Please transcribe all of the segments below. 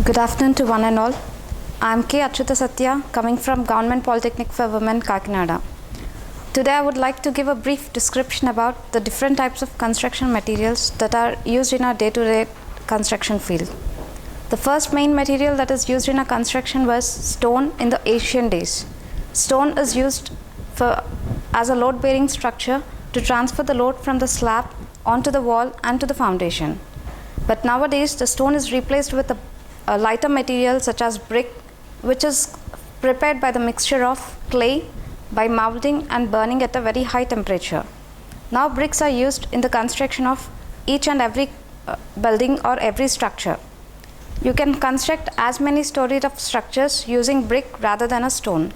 Good afternoon to one and all. I am K. Achyuta Satya, coming from Government Polytechnic for Women, Kakinada. Today I would like to give a brief description about the different types of construction materials that are used in our day-to-day construction field. The first main material that is used in a construction was stone in the ancient days. Stone is used as a load-bearing structure to transfer the load from the slab onto the wall and to the foundation. But nowadays the stone is replaced with a lighter material such as brick, which is prepared by the mixture of clay by molding and burning at a very high temperature. Now bricks are used in the construction of each and every building or every structure. You can construct as many stories of structures using brick rather than a stone.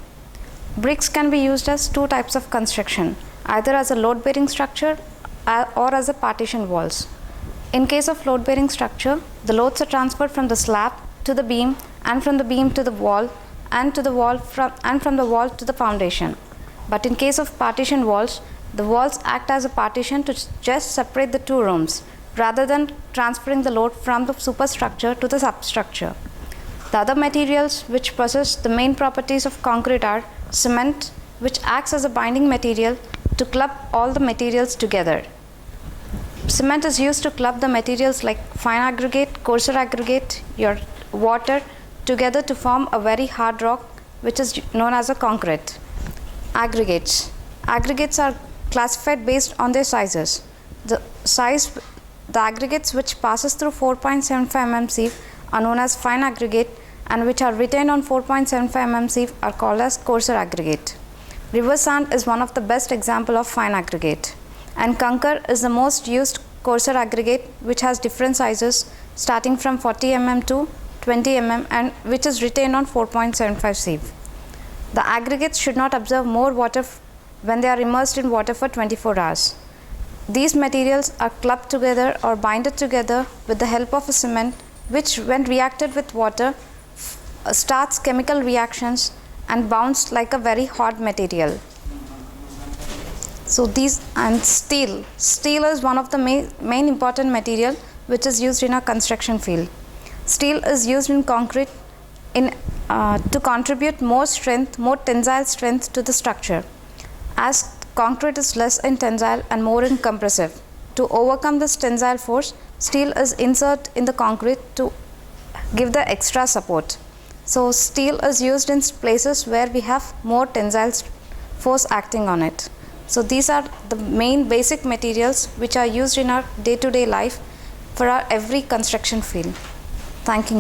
Bricks can be used as two types of construction, either as a load-bearing structure or as a partition walls. In case of load-bearing structure, the loads are transferred from the slab to the beam and from the beam to the wall and from the wall to the foundation. But in case of partition walls, the walls act as a partition to just separate the two rooms rather than transferring the load from the superstructure to the substructure. The other materials which possess the main properties of concrete are cement, which acts as a binding material to club all the materials together. Cement is used to club the materials like fine aggregate, coarser aggregate, your water together to form a very hard rock, which is known as a concrete. Aggregates. Aggregates are classified based on their sizes. The aggregates which passes through 4.75 mm sieve are known as fine aggregate, and which are retained on 4.75 mm sieve are called as coarser aggregate. River sand is one of the best example of fine aggregate, and concrete is the most used coarser aggregate, which has different sizes starting from 40 mm to 20 mm and which is retained on 4.75 sieve. The aggregates should not absorb more water when they are immersed in water for 24 hours. These materials are clubbed together or binded together with the help of a cement, which when reacted with water starts chemical reactions and bounce like a very hard material. So steel is one of the main important material which is used in our construction field. Steel is used in concrete to contribute more tensile strength to the structure. As concrete is less in tensile and more in compressive, to overcome this tensile force, steel is inserted in the concrete to give the extra support. So steel is used in places where we have more tensile force acting on it. So these are the main basic materials which are used in our day-to-day life for our every construction field. Thank you.